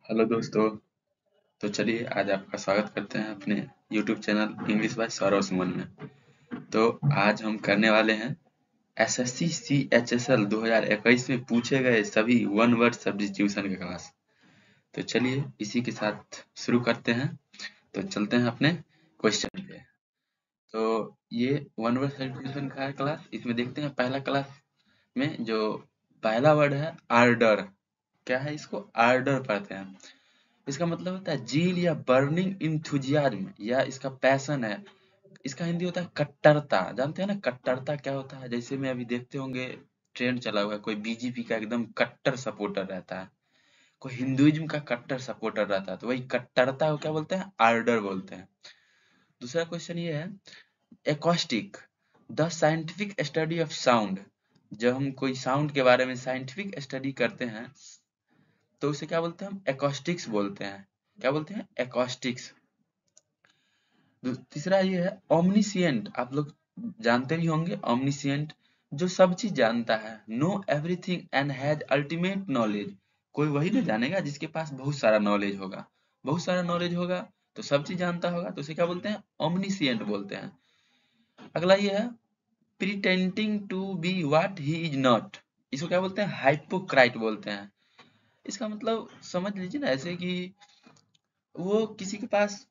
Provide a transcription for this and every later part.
Hello दोस्तों। तो चलिए आज आपका स्वागत करते हैं अपने YouTube channel English by Saurav Suman में। तो आज हम करने वाले हैं एसएससी CHSL 2021 में पूछे गए सभी वन वर्ड सब्स्टिट्यूशन के क्लास। तो चलिए इसी के साथ शुरू करते हैं। तो चलते हैं अपने क्वेश्चन पे। तो ये वन वर्ड सब्स्टिट्यूशन का है क्लास। इसमें देखते हैं पहला क्लास में जो पहला वर्ड है आर्डर। क्या है, इसको आर्डर पढ़ते हैं। इसका मतलब होता है जील या बर्निंग इंथुजियाज्म, या इसका पैशन है। इसका हिंदी होता है कट्टरता। जानते हैं ना कट्टरता क्या होता है? जैसे में अभी देखते होंगे ट्रेंड चला हुआ है, कोई बीजेपी का एकदम कट्टर सपोर्टर रहता है, कोई हिंदुइज्म का कट्टर सपोर्टर रहता है, तो वही कट्टरता को क्या बोलते हैं? आर्डर बोलते हैं। दूसरा क्वेश्चन ये है acoustic, the scientific study of sound. जब हम कोई साउंड के बारे में साइंटिफिक स्टडी करते हैं तो उसे क्या बोलते हैं? हम एकॉस्टिक्स बोलते हैं। क्या बोलते हैं? एकॉस्टिक्स। तीसरा ये है ओमनिसिएंट। आप लोग जानते भी होंगे ओमनिसिएंट, जो सब चीज जानता है। Know everything and has ultimate knowledge. कोई वही ना जानेगा जिसके पास बहुत सारा नॉलेज होगा। बहुत सारा नॉलेज होगा तो सब चीज जानता होगा, तो उसे क्या बोलते हैं? ओमनिसिएंट बोलते हैं। अगला ये है pretending to be what he is not. इसको क्या बोलते हैं? हाइपोक्राइट बोलते हैं। इसका मतलब समझ लीजिए ना, ऐसे कि वो किसी के पास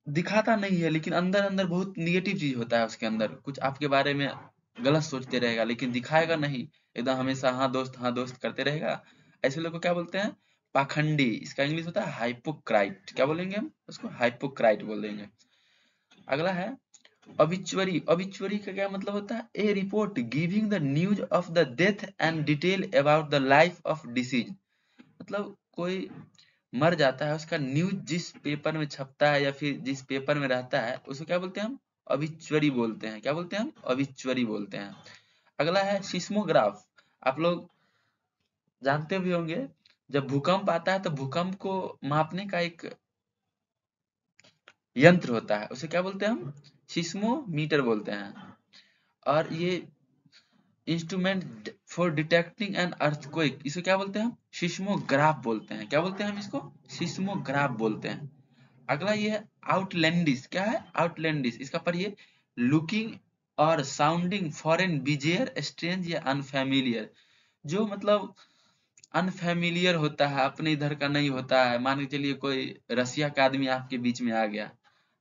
दिखाता नहीं है लेकिन अंदर अंदर बहुत निगेटिव चीज होता है उसके अंदर, कुछ आपके बारे में गलत सोचते रहेगा लेकिन दिखाएगा नहीं। एकदम हमेशा हाँ दोस्त करते रहेगा। ऐसे लोग को क्या बोलते हैं? पाखंडी। इसका इंग्लिश होता है हाइपोक्राइट। क्या बोलेंगे हम उसको? हाइपोक्राइट बोल देंगे। अगला है ऑबिचुअरी। ऑबिचुअरी का क्या मतलब होता है? A report giving the news of the death and detail about the life of disease. मतलब कोई मर जाता है, उसका न्यूज जिस पेपर में छपता है या फिर जिस पेपर में रहता है उसको क्या बोलते हैं हम? ऑबिचुअरी बोलते हैं। क्या बोलते हैं हम? ऑबिचुअरी बोलते हैं। अगला है सिस्मोग्राफ। आप लोग जानते भी होंगे, जब भूकंप आता है तो भूकंप को मापने का एक यंत्र होता है, उसे क्या बोलते हैं हम? सिस्मोमीटर बोलते हैं। और ये instrument for detecting an earthquake, इसे क्या बोलते हैं हम? सिस्मोग्राफ बोलते हैं। क्या बोलते हैं हम इसको? सिस्मोग्राफ बोलते हैं। अगला ये है आउटलैंडिश। क्या है आउटलैंडिश? इसका पढ़िए लुकिंग और साउंडिंग फॉरेन, बिजेयर, स्ट्रेंज या अनफैमिलियर। जो मतलब अनफैमिलियर होता है, अपने इधर का नहीं होता है। मान के चलिए कोई रसिया का आदमी आपके बीच में आ गया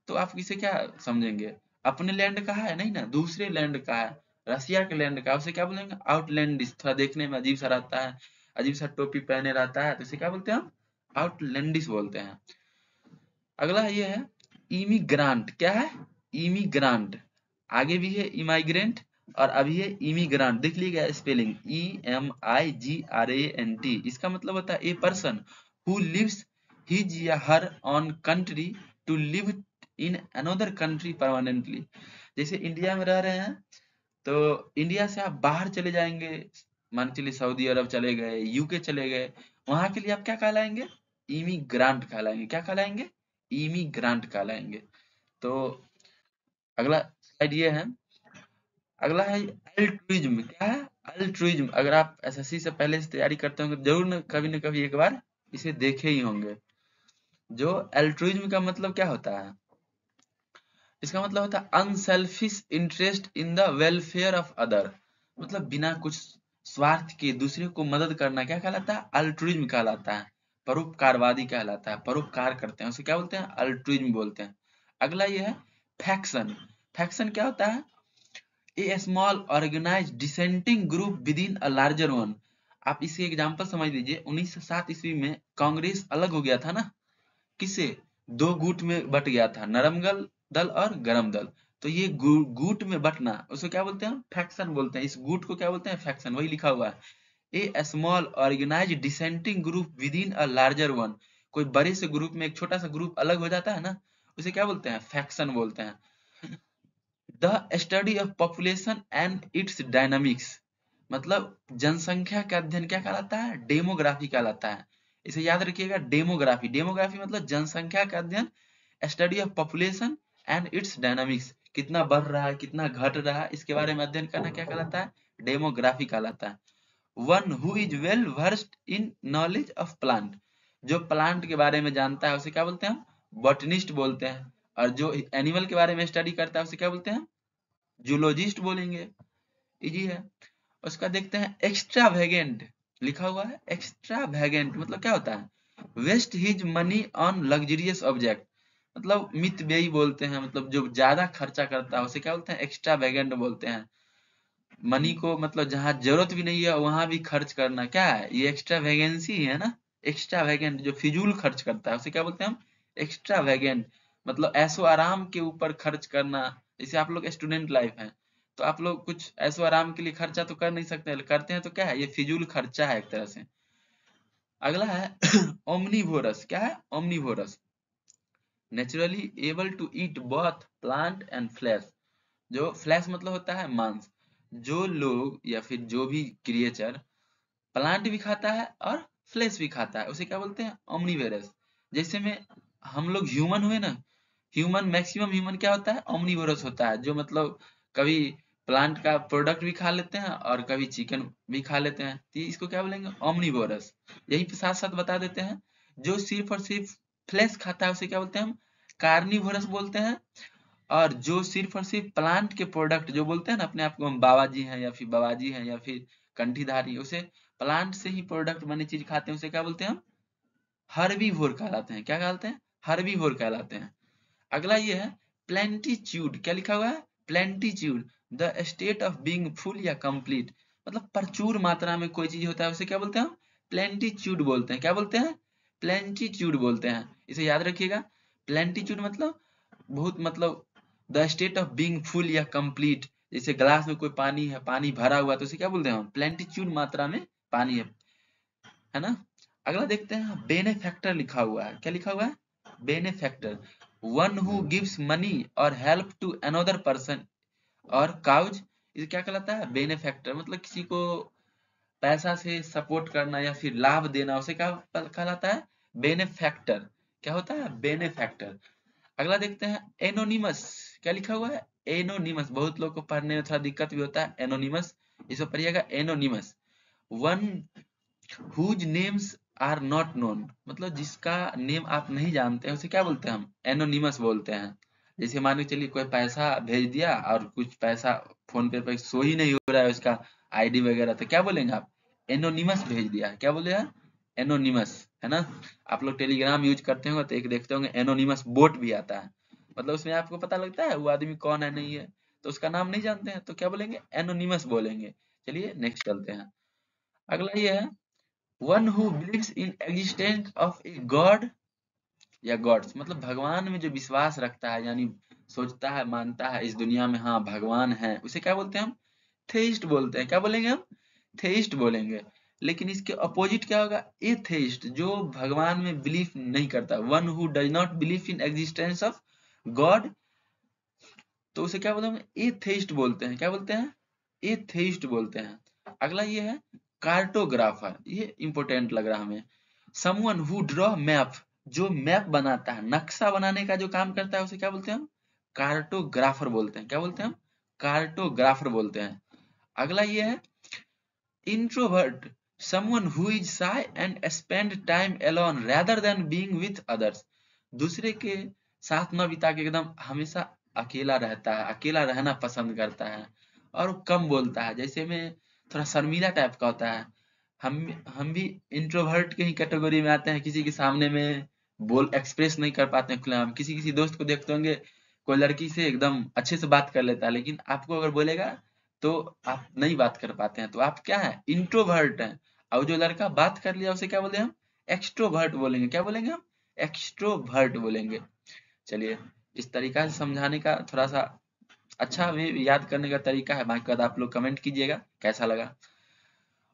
तो आप किसे क्या समझेंगे? अपने लैंड का है नहीं ना, दूसरे लैंड का है, रसिया के लैंड का। उसे क्या बोलेंगे? आउटलैंडिश। थोड़ा देखने में अजीब सा रहता है, अजीब सा टोपी पहने रहता है, तो इसे क्या बोलते हैं हम? आउटलैंडिश बोलते हैं। अगला ये है इमिग्रांट। क्या है? इमिग्रांट। आगे भी है इमाइग्रेंट और अभी है इमिग्रांट। देख लीजिएगा स्पेलिंग EMIGRANT। इसका मतलब होता है a person who lives his या her on country to live in another country permanently. जैसे इंडिया में रह रहे हैं तो इंडिया से आप बाहर चले जाएंगे, मान के चलिए सऊदी अरब चले गए, यूके चले गए, वहां के लिए आप क्या कहलाएंगे? इमिग्रांट कहलाएंगे। क्या कहलाएंगे? इमिग्रांट कहलाएंगे। तो अगला स्लाइड ये है। अगला है अल्ट्रुइज्म। क्या है? अल्ट्रुइज्म। अगर आप एसएससी से पहले से तैयारी करते होंगे तो जरूर न कभी एक बार इसे देखे ही होंगे। जो अल्ट्रुइज्म का मतलब क्या होता है? इसका मतलब होता है unselfish interest in the welfare of other. मतलब बिना कुछ स्वार्थ के दूसरे को मदद करना क्या कहलाता है? अल्ट्रुइज्म कहलाता है। परोपकारवादी कहलाता है, परोपकार करते हैं, उसे क्या बोलते हैं? अल्ट्रुइज्म बोलते हैं। अगला ये है फैक्शन। फैक्शन क्या होता है? A small organised dissenting group with in a larger one. आप इसे एग्जांपल समझ लीजिए, 1907 ईस्वी में कांग्रेस अलग हो गया था ना, किसे? दो गुट में बट गया था, नरम दल और गरम दल। तो ये गुट में बटना उसे क्या बोलते हैं? फैक्शन बोलते हैं। इस गुट को क्या बोलते हैं? फैक्शन। वही लिखा हुआ है a small organised dissenting group with in a larger one. कोई बड़े से ग्रुप में एक छोटा सा ग्रुप अलग हो जाता है ना, उसे क्या बोलते हैं? फैक्शन बोलते हैं। The study of population and it's dynamics. मतलब जनसंख्या का अध्ययन क्या कहलाता है? डेमोग्राफी कहलाता है। इसे याद रखिएगा, डेमोग्राफी। डेमोग्राफी मतलब जनसंख्या का अध्ययन, study of population and it's dynamics. कितना बढ़ रहा है, कितना घट रहा है, इसके बारे में अध्ययन करना क्या कहलाता है? डेमोग्राफी कहलाता है। One who is well versed in knowledge of plant. जो प्लांट के बारे में जानता है उसे क्या बोलते हैं हम? बॉटनिस्ट बोलते हैं। और जो एनिमल के बारे में स्टडी करता है उसे क्या बोलते हैं? जूलॉजिस्ट बोलेंगे। इजी है। उसका देखते हैं एक्स्ट्रा वेगेंट लिखा हुआ है। एक्स्ट्रा वेगेंट मतलब क्या होता है? Waste his money on luxurious object, मतलब मितव्ययी बोलते हैं, मतलब जो ज्यादा खर्चा करता है उसे क्या बोलते हैं? एक्स्ट्रा वेगेंट बोलते हैं। मनी को मतलब जहां जरूरत भी नहीं है वहां भी खर्च करना क्या है? ये एक्स्ट्रा वेगेंसी है ना। एक्स्ट्रा वेगेंट जो फिजूल खर्च करता है उसे क्या बोलते हैं हम? एक्स्ट्रा वेगेंट। मतलब ऐशो आराम के ऊपर खर्च करना। जैसे आप लोग स्टूडेंट लाइफ है तो आप लोग कुछ ऐशो आराम के लिए खर्चा तो कर नहीं सकते, करते हैं तो क्या है? ये फिजूल खर्चा है एक तरह से। अगला है ओमनीवोरस। क्या है? Omnivorous. Naturally able to eat both plant and flesh. जो फ्लैश मतलब होता है मांस। जो लोग या फिर जो भी क्रिएचर प्लांट भी खाता है और फ्लैश भी खाता है उसे क्या बोलते हैं? ओमनीवेरस। जैसे में हम लोग ह्यूमन हुए ना, ह्यूमन मैक्सिमम ह्यूमन क्या होता है? ओमनीवोरस होता है, जो मतलब कभी प्लांट का प्रोडक्ट भी खा लेते हैं और कभी चिकन भी खा लेते हैं, तो इसको क्या बोलेंगे? ओमनीवोरस। यही पे साथ साथ बता देते हैं, जो सिर्फ और सिर्फ फ्लैश खाता है उसे क्या बोलते हैं हम? कार्निवोरस बोलते हैं। और जो सिर्फ और सिर्फ प्लांट के प्रोडक्ट जो बोलते हैं ना अपने आप को, हम बाबा जी हैं या फिर बाबाजी हैं या फिर कंठीधारी, उसे प्लांट से ही प्रोडक्ट बनी चीज खाते हैं उसे क्या बोलते हैं हम? हर्बीवोर कहलाते हैं। क्या कहलाते हैं? हर्बीवोर कहलाते हैं। अगला ये है प्लेंटीट्यूड। क्या लिखा हुआ है? Plenitude, the state of being full या कंप्लीट। मतलब प्रचुर मात्रा में कोई चीज होता है उसे क्या बोलते हैं हम? प्लेंटीट्यूड बोलते हैं। क्या बोलते हैं? प्लेंटीट्यूड बोलते हैं। इसे याद रखिएगा। प्लेंटीट्यूड मतलब बहुत, मतलब the state of being full या कंप्लीट। जैसे ग्लास में कोई पानी है, पानी भरा हुआ, तो उसे क्या बोलते हैं हम? प्लेंटीट्यूड मात्रा में पानी है ना। अगला देखते हैं बेनेफैक्टर लिखा हुआ है। क्या लिखा हुआ है? Benefactor, one who gives money और हेल्प टू अनदर पर्सन और काउज। इसे क्या कहलाता है? बेनेफैक्टर। मतलब किसी को पैसा से सपोर्ट करना या फिर लाभ देना उसे क्या कहलाता है? बेनेफैक्टर। क्या होता है? बेनेफैक्टर। अगला देखते हैं एनोनिमस। क्या लिखा हुआ है? एनोनिमस। बहुत लोग को पढ़ने में थोड़ा दिक्कत भी होता है। एनोनिमस, इसको पढ़िएगा anonymous. One whose names are not known, मतलब जिसका नेम आप नहीं जानते हैं उसे क्या बोलते हैं हम? एनोनिमस बोलते हैं। जैसे मान के चलिए कोई पैसा भेज दिया और कुछ पैसा फोन पे पे शो ही नहीं हो रहा है उसका आईडी वगैरह, तो क्या बोलेंगे आप? एनोनिमस भेज दिया है। क्या बोले हैं? एनोनिमस, है ना। आप लोग टेलीग्राम यूज करते होंगे तो एक देखते होंगे एनोनिमस बोट भी आता है। मतलब उसमें आपको पता लगता है वो आदमी कौन है नहीं है, तो उसका नाम नहीं जानते हैं तो क्या बोलेंगे? एनोनिमस बोलेंगे। चलिए नेक्स्ट चलते हैं। अगला ये है one who believes in existence of a god या गॉड्स। मतलब भगवान में जो विश्वास रखता है, यानी सोचता है, मानता है इस दुनिया में हाँ भगवान है, उसे क्या बोलते हैं हम? थेइस्ट बोलते हैं। क्या बोलेंगे हम? थेइस्ट बोलेंगे। लेकिन इसके अपोजिट क्या होगा? एथेइस्ट, जो भगवान में बिलीव नहीं करता। One who does not believe in existence of God, तो उसे क्या बोलते हैं? एथेइस्ट बोलते हैं। क्या बोलते हैं? एथेइस्ट बोलते हैं। अगला ये है कार्टोग्राफर। ये इंपॉर्टेंट लग रहा हमें। समवन हु ड्रॉ मैप, जो मैप बनाता है, नक्शा बनाने का जो काम करता है उसे क्या बोलते हैं हम? कार्टोग्राफर बोलते हैं। क्या बोलते हैं हम? कार्टोग्राफर बोलते हैं। अगला ये है introvert, someone who is shy and spend time alone rather than being with others। दूसरे के साथ न बिता के एकदम हमेशा अकेला रहता है, अकेला रहना पसंद करता है और वो कम बोलता है। जैसे में थोड़ा शर्मीला टाइप का होता है। हम भी इंट्रोवर्ट के ही कैटेगरी में आते हैं। किसी के सामने में बोल एक्सप्रेस नहीं कर पाते हैं खुले। हम किसी किसी दोस्त को देखते होंगे, कोई लड़की से एकदम अच्छे से बात कर लेता है, लेकिन आपको अगर बोलेगा तो आप नहीं बात कर पाते हैं, तो आप क्या है? इंट्रोवर्ट हैं। और जो लड़का बात कर लिया उसे क्या बोले हम? एक्सट्रोवर्ट बोलेंगे। क्या बोलेंगे हम? एक्सट्रोवर्ट बोलेंगे। चलिए, इस तरीका से समझाने का थोड़ा सा अच्छा भी याद करने का तरीका है। बाकी बात आप लोग कमेंट कीजिएगा कैसा लगा।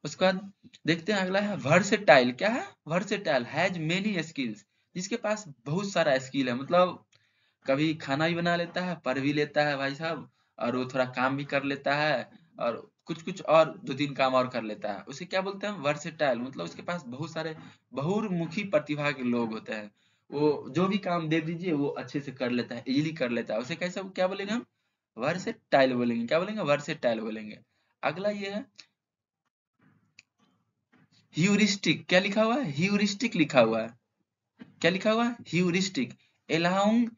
उसके बाद देखते हैं अगला है वर्सेटाइल। क्या है? वर्सेटाइल, हैज मेनी स्किल्स, जिसके पास बहुत सारा स्किल है। मतलब कभी खाना भी बना लेता है, पढ़ भी लेता है भाई साहब, और वो थोड़ा काम भी कर लेता है और कुछ कुछ और दो तीन काम और कर लेता है। उसे क्या बोलते हैं? वर्सेटाइल। मतलब उसके पास बहुत सारे बहुमुखी प्रतिभा के लोग होते हैं। वो जो भी काम दे दीजिए वो अच्छे से कर लेता है, इजीली कर लेता है। उसे कैसे क्या बोलेंगे हम? वर्सेटाइल बोलेंगे। क्या बोलेंगे? वर्सेटाइल बोलेंगे। अगला ये है ह्यूरिस्टिक। क्या लिखा हुआ है? ह्यूरिस्टिक लिखा हुआ है। क्या लिखा हुआ है? ह्यूरिस्टिक, अलाउंग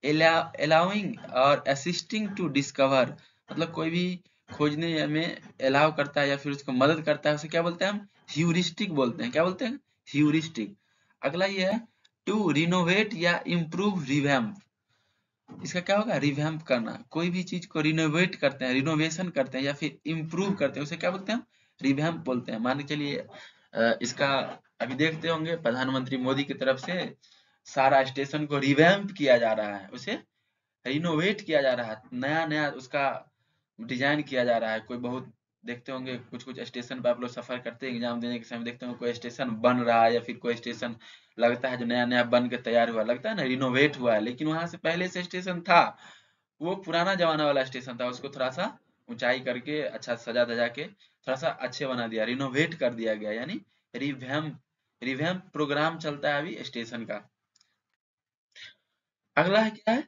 अलाउइंग और असिस्टिंग टू डिस्कवर, मतलब कोई भी खोजने में अलाउ करता है या फिर उसको मदद करता है, उसे क्या बोलते हैं हम? ह्यूरिस्टिक बोलते हैं। क्या बोलते हैं? ह्यूरिस्टिक। अगला ये है टू रिनोवेट या इम्प्रूव, रिवैम्प। इसका क्या होगा? रिवैम्प करना। कोई भी चीज को रिनोवेट करते हैं, रिनोवेशन करते हैं या फिर इम्प्रूव करते हैं, उसे क्या बोलते हैं हम? रिवैम्प बोलते हैं। मान के चलिए इसका अभी देखते होंगे प्रधानमंत्री मोदी की तरफ से सारा स्टेशन को रिवैम्प किया जा रहा है, उसे रिनोवेट किया जा रहा है, नया नया उसका डिजाइन किया जा रहा है। कोई बहुत देखते होंगे कुछ कुछ स्टेशन पे आप लोग सफर करते हैं एग्जाम देने के समय, देखते होंगे कोई स्टेशन बन रहा है या फिर कोई स्टेशन लगता है जो नया नया बन के तैयार हुआ, लगता है ना रिनोवेट हुआ है, लेकिन वहां से पहले से स्टेशन था, वो पुराना जमाना वाला स्टेशन था, उसको थोड़ा सा ऊंचाई करके अच्छा सजा धजा के थोड़ा सा अच्छे बना दिया, रिनोवेट कर दिया गया, यानी रिवैम्प। रिवैम्प प्रोग्राम चलता है अभी स्टेशन का। अगला है क्या है?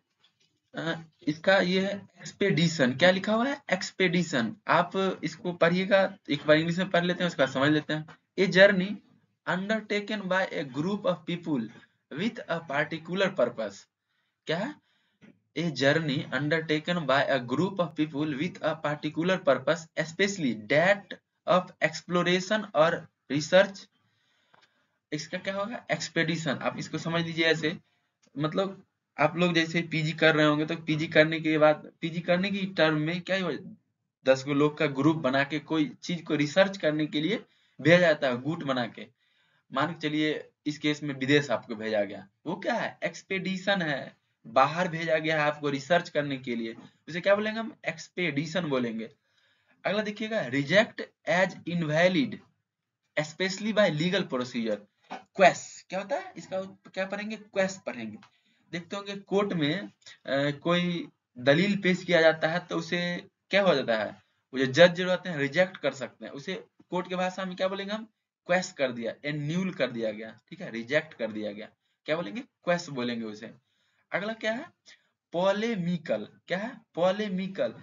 अ, इसका ये है एक्सपेडिशन। क्या लिखा हुआ है? एक्सपेडिशन। आप इसको पढ़िएगा, एक बार इंग्लिश में पढ़ लेते हैं, उसका समझ लेते हैं। A journey undertaken by a group of people with a particular purpose. क्या है? A journey undertaken by a group of people with a particular purpose, especially that of exploration और रिसर्च। इसका क्या होगा? एक्सपेडिशन। आप इसको समझ लीजिए ऐसे, मतलब आप लोग जैसे पीजी कर रहे होंगे तो पीजी करने के बाद, पीजी करने की टर्म में क्या हो, 10 गो लोग का ग्रुप बना के कोई चीज को रिसर्च करने के लिए भेजा जाता है, गुट बना के। मान के चलिए इस केस में विदेश आपको भेजा गया, वो क्या है? एक्सपेडिशन है। बाहर भेजा गया है आपको रिसर्च करने के लिए, उसे क्या बोलेंगे हम? एक्सपेडिशन बोलेंगे। अगला देखिएगा, reject as invalid especially by legal procedure. क्वेस क्या होता है? इसका क्या पढ़ेंगे? क्वेस पढ़ेंगे। देखते होंगे कोर्ट में कोई दलील पेश किया जाता है तो उसे क्या हो जाता है, वो जो जज जो रहते हैं रिजेक्ट कर सकते हैं, उसे कोर्ट की भाषा में क्या बोलेंगे हम? क्वेस कर दिया, एन्यूल कर दिया गया, ठीक है, रिजेक्ट कर दिया गया, क्या बोलेंगे? क्वेस बोलेंगे उसे। अगला क्या है? पॉलेमिकल। क्या है? Polemical,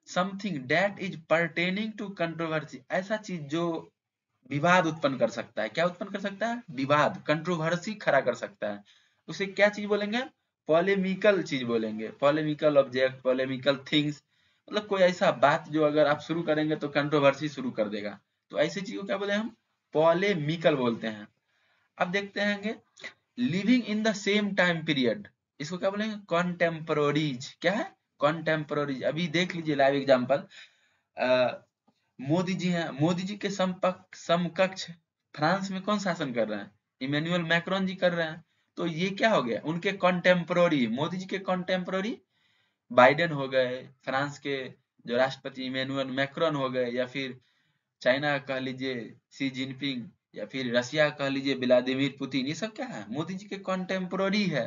something that is pertaining to controversy. ऐसा चीज जो विवाद उत्पन्न कर सकता है। क्या उत्पन्न कर सकता है? विवाद, कंट्रोवर्सी खड़ा कर सकता है, उसे क्या चीज बोलेंगे? पॉलेमिकल चीज बोलेंगे। पॉलेमिकल ऑब्जेक्ट, पॉलेमिकल थिंग्स, मतलब कोई ऐसा बात जो अगर आप शुरू करेंगे तो कंट्रोवर्सी शुरू कर देगा, तो ऐसी चीज को क्या बोले हम? पॉलेमिकल बोलते हैं। अब देखते हैं living in the same time period, इसको क्या बोलेंगे? कॉन्टेम्पोररीज। क्या है? कॉन्टेम्पोररीज। अभी देख लीजिए लाइव एग्जांपल, मोदी जी हैं, मोदी जी के समकक्ष फ्रांस में कौन शासन कर रहे हैं? इमैनुअल मैक्रोन जी कर रहे हैं। तो ये क्या हो गया? उनके कॉन्टेम्पोररी, मोदी जी के कॉन्टेम्पोररी बाइडेन हो गए, फ्रांस के जो राष्ट्रपति इमैनुअल मैक्रोन हो गए, या फिर चाइना कह लीजिए सी जिनपिंग, या फिर रसिया कह लीजिए व्लादिमीर पुतिन, ये सब क्या है? मोदी जी के कॉन्टेम्पोररी है।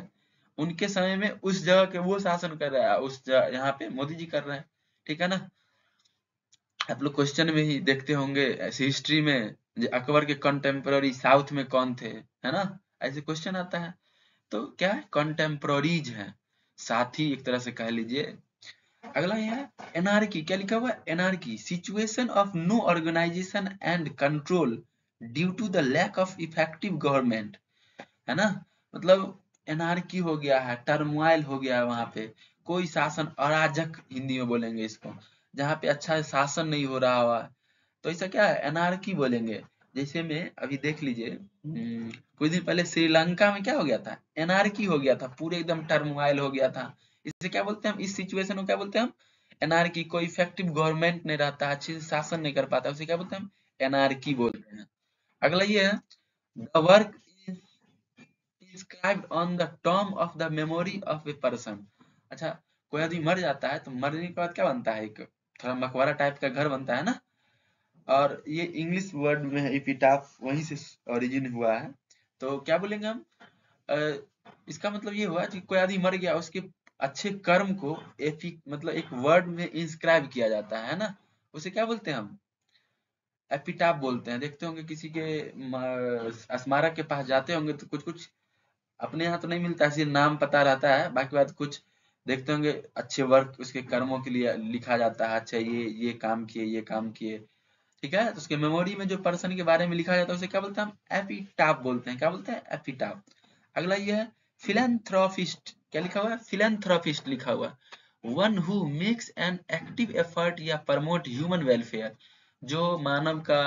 उनके समय में उस जगह के वो शासन कर रहा है, उस जगह यहाँ पे मोदी जी कर रहे हैं, ठीक है ना। आप लोग क्वेश्चन में ही देखते होंगे ऐसे हिस्ट्री में, अकबर के कंटेम्पररी साउथ में कौन थे, है ना, ऐसे क्वेश्चन आता है। तो क्या है? कंटेम्पररीज है, साथी एक तरह से कह लीजिए। अगला ये है एनार्की। क्या लिखा हुआ है? Anarchy, situation of no organization and control due to the lack of effective government, है ना। मतलब एनार्की हो गया है, टर्मोइल हो गया है, वहां पे कोई शासन, अराजक हिंदी में बोलेंगे इसको, जहाँ पे अच्छा शासन नहीं हो रहा हुआ, तो ऐसा क्या है? एनार्की बोलेंगे। जैसे में अभी देख लीजिए कुछ दिन पहले श्रीलंका में क्या हो गया था? एनार्की हो गया था, पूरे एकदम टर्मोइल हो गया था। इसे क्या बोलते हैं हम? इस सिचुएशन को क्या बोलते हैं हम? एनार्की। कोई इफेक्टिव गवर्नमेंट नहीं रहता, अच्छे से शासन नहीं कर पाता, उसे क्या बोलते हैं हम? एनार्की बोलते हैं। अगला ये है the work inscribed on the tomb of the memory of a person। अच्छा, कोई आदमी मर जाता है तो मरने के बाद क्या बनता है? एक थोड़ा मकबरा टाइप का घर बनता है ना। और ये इंग्लिश वर्ड में है एपिटाफ, वहीं से ओरिजिन हुआ है। तो क्या बोलेंगे हम? अ, इसका मतलब ये हुआ कि कोई आदमी मर गया, उसके अच्छे कर्म को मतलब एक वर्ड में इंस्क्राइब किया जाता है ना, उसे क्या बोलते हैं हम? एपिटाफ बोलते हैं। देखते होंगे किसी के स्मारक के पास जाते होंगे तो कुछ कुछ अपने यहाँ तो नहीं मिलता, सिर्फ नाम पता रहता है, बाकी बात कुछ देखते होंगे अच्छे वर्क उसके कर्मों के लिए लिखा जाता है, अच्छा ये काम किए, ये काम किए, ठीक है, तो उसके मेमोरी में जो पर्सन के बारे में लिखा जाता है उसे क्या बोलते हैं हम? एपिटाफ बोलते हैं। क्या बोलते हैं? एपिटाफ। अगला ये है फिलैंथ्रोपिस्ट, क्या लिखा हुआ है? फिलैंथ्रोपिस्ट लिखा हुआ है। One who makes an active effort या प्रमोट ह्यूमन वेलफेयर, जो मानव का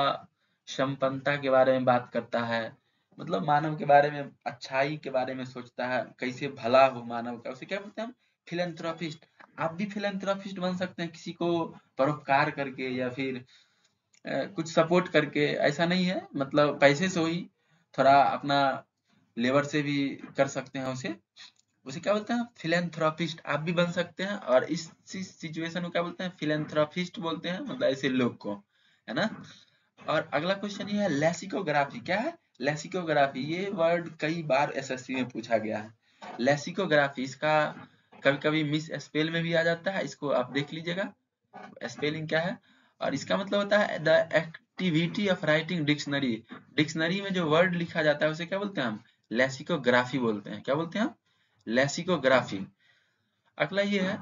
संपन्नता के बारे में बात करता है, मतलब मानव के बारे में, अच्छाई के बारे में सोचता है, कैसे भला हो मानव का, उसे क्या बोलते हैं हम? फिलैंथ्रोपिस्ट। आप भी फिलैंथ्रोपिस्ट बन सकते हैं, किसी को परोपकार करके या फिर कुछ सपोर्ट करके। ऐसा नहीं है मतलब पैसे से ही, थोड़ा अपना लेबर से भी कर सकते हैं उसे। उसे क्या बोलते हैं? फिलैंथ्रोपिस्ट। आप भी बन सकते हैं, और इस सिचुएशन को क्या बोलते हैं? फिलैंथ्रोपिस्ट बोलते हैं, मतलब ऐसे लोग को, है ना। और अगला क्वेश्चन ये है लेसिकोग्राफी। क्या है लेसिकोग्राफी? ये वर्ड कई बार एसएससी में पूछा गया है। लेसिकोग्राफी, इसका कभी कभी मिस स्पेल में भी आ जाता है, इसको आप देख लीजिएगा स्पेलिंग क्या है। और इसका मतलब होता है the activity of writing dictionary. Dictionary में जो वर्ड लिखा जाता है उसे क्या बोलते हैं हम? लेसिकोग्राफी बोलते हैं। क्या बोलते हैं हम? लेसिकोग्राफी। अगला ये है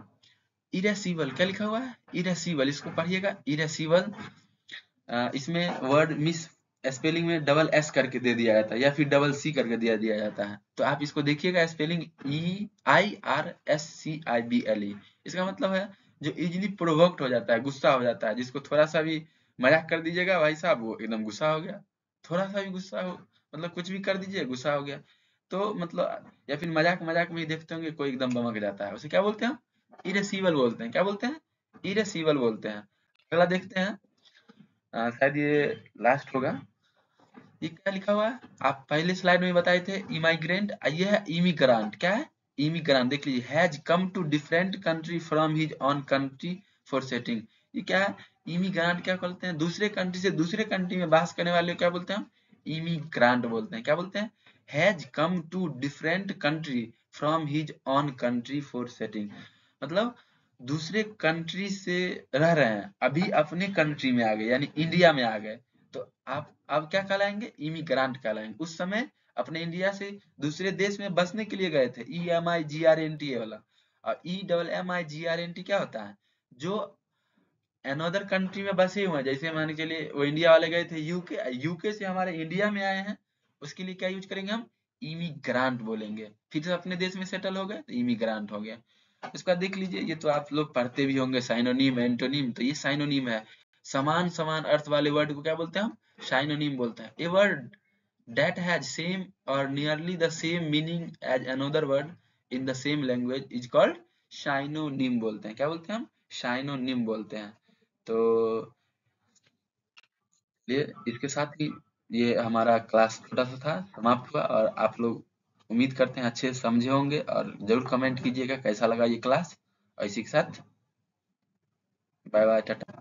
इरेसिबल। क्या लिखा हुआ है? इरेसिबल। इसको पढ़िएगा, इरेसिबल। इसमें वर्ड मिस स्पेलिंग में डबल एस करके दे दिया जाता है, या फिर डबल सी करके दिया दिया जाता है। तो आप इसको देखिएगा, स्पेलिंग EIRSCIBLE। इसका मतलब है जो इजीली प्रोवोक्ड हो जाता है, गुस्सा हो जाता है, जिसको थोड़ा सा भी मजाक कर दीजिएगा भाई साहब, वो एकदम गुस्सा हो गया। थोड़ा सा भी गुस्सा हो, मतलब कुछ भी कर दीजिए, गुस्सा हो गया। तो मतलब, या फिर मजाक मजाक में ही देखते होंगे कोई एकदम बमक जाता है, उसे क्या बोलते हैं? इरेसिबल बोलते हैं। क्या बोलते हैं? इरेसिबल बोलते हैं। अगला देखते हैं, शायद ये लास्ट होगा। ये क्या लिखा हुआ है? आप पहले स्लाइड में बताए थे इमाइग्रेंट, ये है इमिग्रांट। क्या है? इमिग्रांट। देख लीजिए, has come to different country from his own country for settling. ये क्या है? इमिग्रांट क्या बोलते हैं? दूसरे कंट्री से दूसरे कंट्री में बास करने वाले को क्या बोलते हैं हम? इमिग्रांट बोलते हैं। क्या बोलते हैं? Has come to different country from his own country for settling. मतलब दूसरे कंट्री से रह रहे हैं, अभी अपने कंट्री में आ गए, यानी इंडिया में आ गए, तो आप अब क्या कहलाएंगे? इमिग्रांट कहलाएंगे। उस समय अपने इंडिया से दूसरे देश में बसने के लिए गए थे, EMIGRNT वाला। और EMMIGRNT क्या होता है? जो अनदर कंट्री में बसे हुए हैं, जैसे मान के चलिए वो इंडिया वाले गए थे यूके, यूके से हमारे इंडिया में आए हैं, उसके लिए क्या यूज करेंगे हम? इमिग्रांट बोलेंगे। फिर से अपने देश में सेटल हो गए तो इमिग्रांट हो गया। इसका देख लीजिए, ये तो आप लोग पढ़ते भी होंगे, साइनोनिम एंटोनिम। तो ये साइनोनिम है, समान समान अर्थ वाले वर्ड को क्या बोलते हैं हम? साइनोनिम बोलते हैं। A word that has same or nearly the same meaning as another word in the same language is called synonym बोलते हैं। क्या बोलते हैं हम? synonym बोलते हैं। तो ये इसके साथ ही ये हमारा क्लास छोटा सा था, समाप्त हुआ। और आप लोग उम्मीद करते हैं अच्छे से समझे होंगे, और जरूर कमेंट कीजिएगा कैसा लगा ये क्लास। और इसी के साथ बाय बाय, टाटा।